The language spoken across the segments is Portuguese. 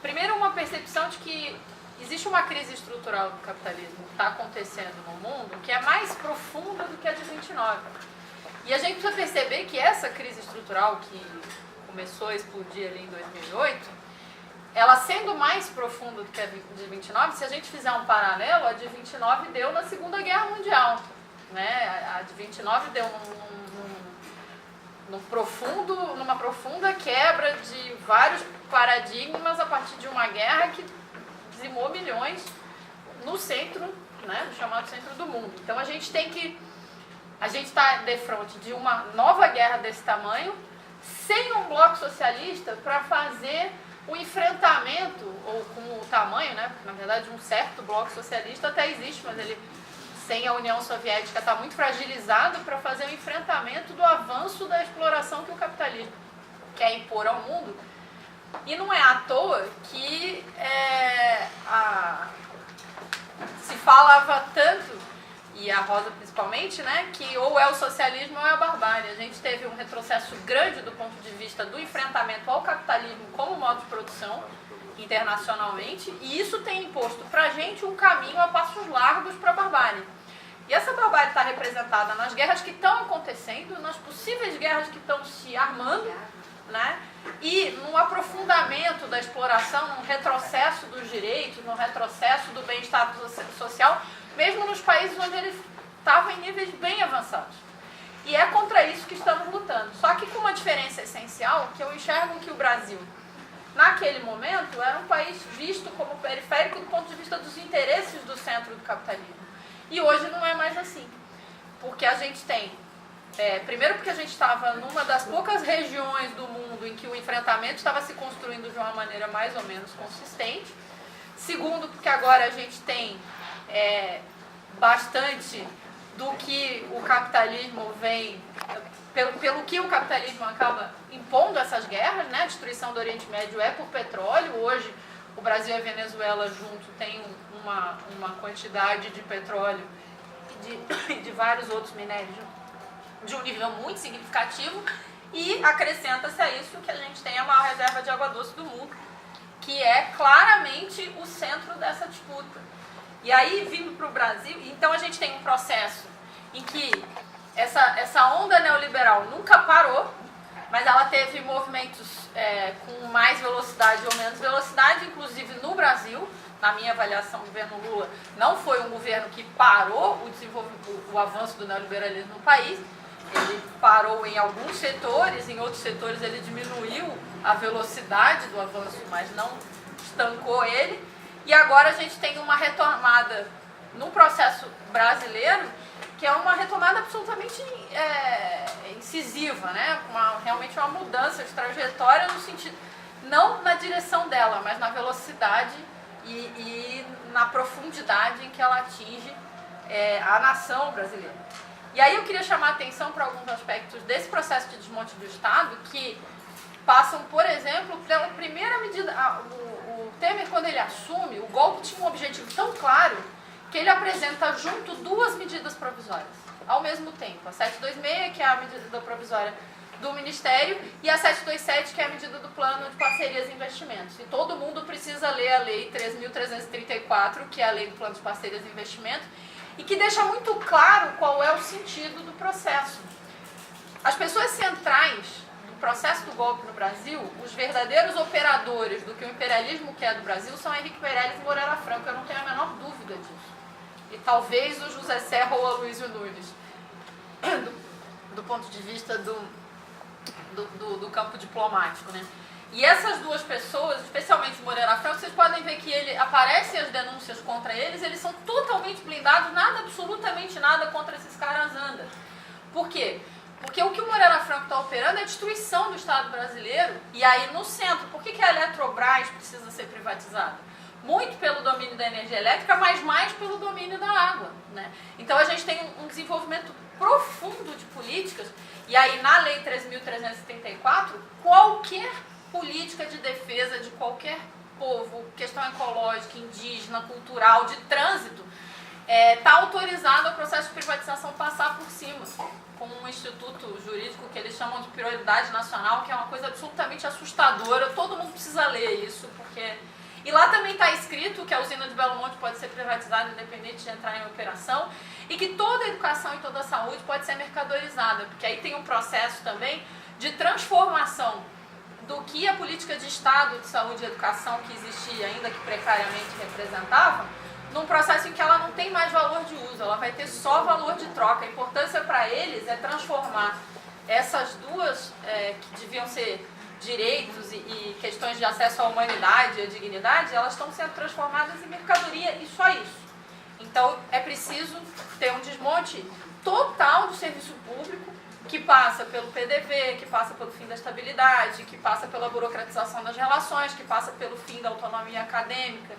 primeiro, uma percepção de que existe uma crise estrutural do capitalismo que está acontecendo no mundo que é mais profunda do que a de 29. E a gente precisa perceber que essa crise estrutural que começou a explodir ali em 2008, ela sendo mais profunda do que a de 29, se a gente fizer um paralelo, a de 29 deu na Segunda Guerra Mundial. Né? A de 29 deu numa profunda quebra de vários paradigmas a partir de uma guerra que dizimou milhões no centro, né, no chamado centro do mundo. Então a gente está de frente de uma nova guerra desse tamanho, sem um bloco socialista para fazer o enfrentamento, ou com o tamanho, né, porque na verdade um certo bloco socialista até existe, mas ele, sem a União Soviética, está muito fragilizado para fazer o enfrentamento do avanço da exploração que o capitalismo quer impor ao mundo. E não é à toa que se falava tanto, e a Rosa principalmente, né, que ou é o socialismo ou é a barbárie. A gente teve um retrocesso grande do ponto de vista do enfrentamento ao capitalismo como modo de produção internacionalmente, e isso tem imposto para a gente um caminho a passos largos para a barbárie. E essa barbárie está representada nas guerras que estão acontecendo, nas possíveis guerras que estão se armando, né? E no aprofundamento da exploração, no retrocesso dos direitos, no retrocesso do bem-estar social, mesmo nos países onde ele estava em níveis bem avançados. E é contra isso que estamos lutando. Só que com uma diferença essencial, que eu enxergo que o Brasil, naquele momento, era um país visto como periférico do ponto de vista dos interesses do centro do capitalismo. E hoje não é mais assim. Porque a gente tem... primeiro porque a gente estava numa das poucas regiões do mundo em que o enfrentamento estava se construindo de uma maneira mais ou menos consistente. Segundo, porque agora a gente tem bastante do que o capitalismo vem... Pelo que o capitalismo acaba impondo essas guerras, né? A destruição do Oriente Médio é por petróleo. Hoje, o Brasil e a Venezuela junto têm uma quantidade de petróleo e de vários outros minérios de um nível muito significativo, e acrescenta-se a isso que a gente tem a maior reserva de água doce do mundo, que é claramente o centro dessa disputa. E aí, vindo para o Brasil, então a gente tem um processo em que essa onda neoliberal nunca parou, mas ela teve movimentos com mais velocidade ou menos velocidade, inclusive no Brasil. Na minha avaliação, o governo Lula não foi um governo que parou o avanço do neoliberalismo no país. Ele parou em alguns setores, em outros setores ele diminuiu a velocidade do avanço, mas não estancou ele. E agora a gente tem uma retomada no processo brasileiro, que é uma retomada absolutamente incisiva, né? Realmente uma mudança de trajetória no sentido, não na direção dela, mas na velocidade e na profundidade em que ela atinge a nação brasileira. E aí eu queria chamar a atenção para alguns aspectos desse processo de desmonte do Estado, que passam, por exemplo, pela primeira medida. O Temer, quando ele assume, o golpe tinha um objetivo tão claro que ele apresenta junto duas medidas provisórias, ao mesmo tempo. A 726, que é a medida provisória do Ministério, e a 727, que é a medida do Plano de Parcerias e Investimentos. E todo mundo precisa ler a Lei 3.334, que é a Lei do Plano de Parcerias e Investimentos, e que deixa muito claro qual é o sentido do processo. As pessoas centrais do processo do golpe no Brasil, os verdadeiros operadores do que o imperialismo quer do Brasil, são Henrique Meirelles e Moreira Franco, eu não tenho a menor dúvida disso. E talvez o José Serra ou o Aloysio Nunes, do ponto de vista do campo diplomático, né? E essas duas pessoas, especialmente Moreira Franco, vocês podem ver que aparecem as denúncias contra eles são totalmente blindados, absolutamente nada contra esses caras anda. Por quê? Porque o que o Moreira Franco está operando é a destruição do Estado brasileiro, e aí no centro, por que a Eletrobras precisa ser privatizada? Muito pelo domínio da energia elétrica, mas mais pelo domínio da água, né? Então a gente tem um desenvolvimento profundo de políticas, e aí na Lei 3.334, qualquer política de defesa de qualquer povo, questão ecológica, indígena, cultural, de trânsito, está autorizado o processo de privatização passar por cima. com um instituto jurídico que eles chamam de prioridade nacional, que é uma coisa absolutamente assustadora. Todo mundo precisa ler isso, porque... E lá também está escrito que a usina de Belo Monte pode ser privatizada independente de entrar em operação e que toda a educação e toda a saúde pode ser mercadorizada, porque aí tem um processo também de transformação do que a política de Estado de saúde e educação que existia, ainda que precariamente representava, num processo em que ela não tem mais valor de uso, ela vai ter só valor de troca. A importância para eles é transformar essas duas, que deviam ser direitos e questões de acesso à humanidade e à dignidade, elas estão sendo transformadas em mercadoria e só isso. Então é preciso ter um desmonte total do serviço público, que passa pelo PDV, que passa pelo fim da estabilidade, que passa pela burocratização das relações, que passa pelo fim da autonomia acadêmica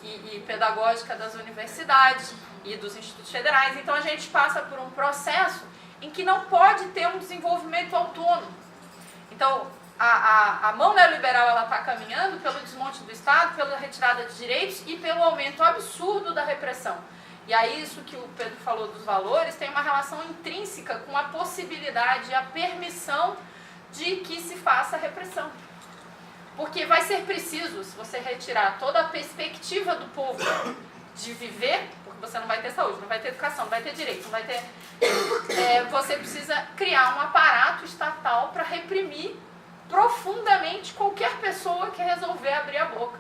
e pedagógica das universidades e dos institutos federais. Então a gente passa por um processo em que não pode ter um desenvolvimento autônomo. Então a mão neoliberal está caminhando pelo desmonte do Estado, pela retirada de direitos e pelo aumento absurdo da repressão. E aí isso que o Pedro falou dos valores tem uma relação intrínseca com a possibilidade e a permissão de que se faça repressão. Porque vai ser preciso, se você retirar toda a perspectiva do povo de viver, porque você não vai ter saúde, não vai ter educação, não vai ter direito, não vai ter... você precisa criar um aparato estatal para reprimir profundamente qualquer pessoa que resolver abrir a boca.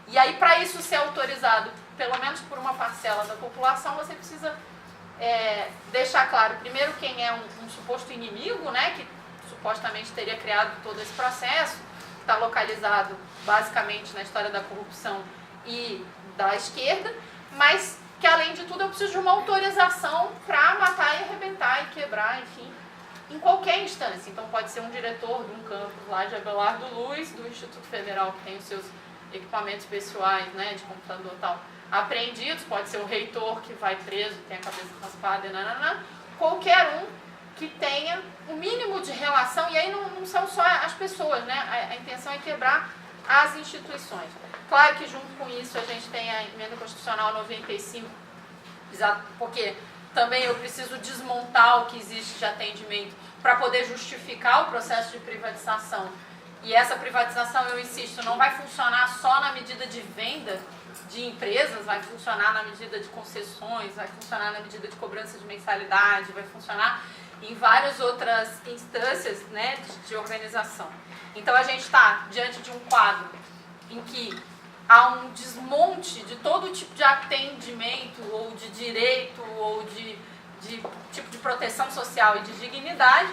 E aí, para isso ser autorizado, pelo menos por uma parcela da população, você precisa deixar claro, primeiro, quem é um suposto inimigo, né, que supostamente teria criado todo esse processo, está localizado basicamente na história da corrupção e da esquerda, mas que, além de tudo, eu preciso de uma autorização para matar e arrebentar e quebrar, enfim, em qualquer instância. Então pode ser um diretor de um campus lá de Abelardo Luz, do Instituto Federal, que tem os seus equipamentos pessoais, né, de computador e tal, apreendidos, pode ser o reitor que vai preso, tem a cabeça raspada, qualquer um que tenha o mínimo de relação, e aí não são só as pessoas, né, a intenção é quebrar as instituições. Claro que junto com isso a gente tem a emenda constitucional 95, porque também eu preciso desmontar o que existe de atendimento para poder justificar o processo de privatização. E essa privatização, eu insisto, não vai funcionar só na medida de venda de empresas, vai funcionar na medida de concessões, vai funcionar na medida de cobrança de mensalidade, vai funcionar em várias outras instâncias, né, de organização. Então a gente está diante de um quadro em que há um desmonte de todo tipo de atendimento, ou de direito, ou de tipo de proteção social e de dignidade,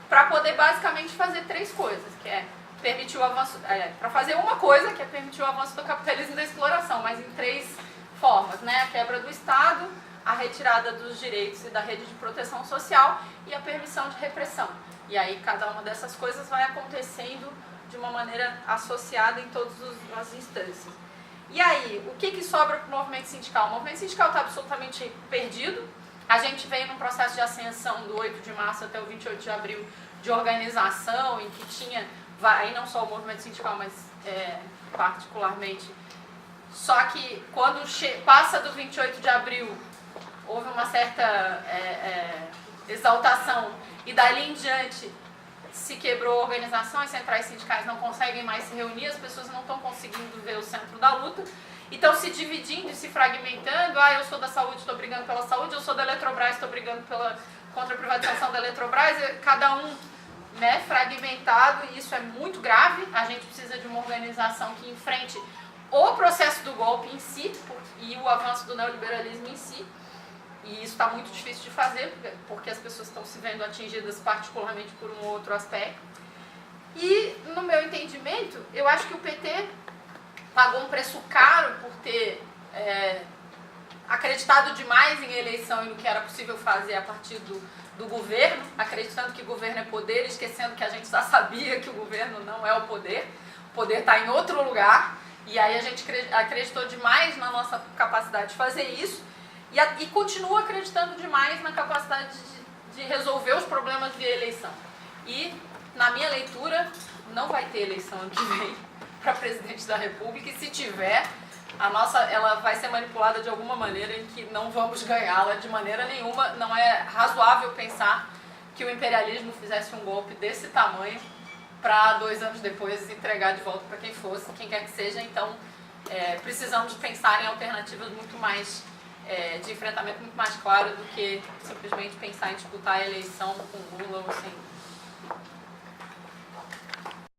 para poder basicamente fazer três coisas, que é permitir o avanço, para fazer uma coisa, que é permitir o avanço do capitalismo e da exploração, mas em três formas, né? A quebra do Estado, a retirada dos direitos e da rede de proteção social e a permissão de repressão. E aí cada uma dessas coisas vai acontecendo de uma maneira associada em todas as instâncias. E aí, o que sobra para o movimento sindical? O movimento sindical está absolutamente perdido. A gente veio num processo de ascensão do 8 de março até o 28 de abril de organização, em que tinha, aí não só o movimento sindical, mas particularmente. Só que quando passa do 28 de abril, houve uma certa exaltação, e dali em diante se quebrou a organização, as centrais sindicais não conseguem mais se reunir, as pessoas não estão conseguindo ver o centro da luta, e estão se dividindo e se fragmentando. Eu sou da saúde, estou brigando pela saúde, eu sou da Eletrobras, estou brigando contra a privatização da Eletrobras, cada um, né, fragmentado, e isso é muito grave. A gente precisa de uma organização que enfrente o processo do golpe em si e o avanço do neoliberalismo em si. E isso está muito difícil de fazer, porque as pessoas estão se vendo atingidas particularmente por um outro aspecto. E, no meu entendimento, eu acho que o PT pagou um preço caro por ter acreditado demais em eleição e no que era possível fazer a partir do governo, acreditando que o governo é poder, esquecendo que a gente já sabia que o governo não é o poder está em outro lugar, e aí a gente acreditou demais na nossa capacidade de fazer isso, e continua acreditando demais na capacidade de resolver os problemas via eleição. E, na minha leitura, não vai ter eleição ano que vem para presidente da República, e se tiver, ela vai ser manipulada de alguma maneira em que não vamos ganhá-la de maneira nenhuma. Não é razoável pensar que o imperialismo fizesse um golpe desse tamanho para 2 anos depois entregar de volta para quem fosse, quem quer que seja. Então, precisamos pensar em alternativas muito mais, de enfrentamento muito mais claro do que simplesmente pensar em disputar a eleição com Lula, assim,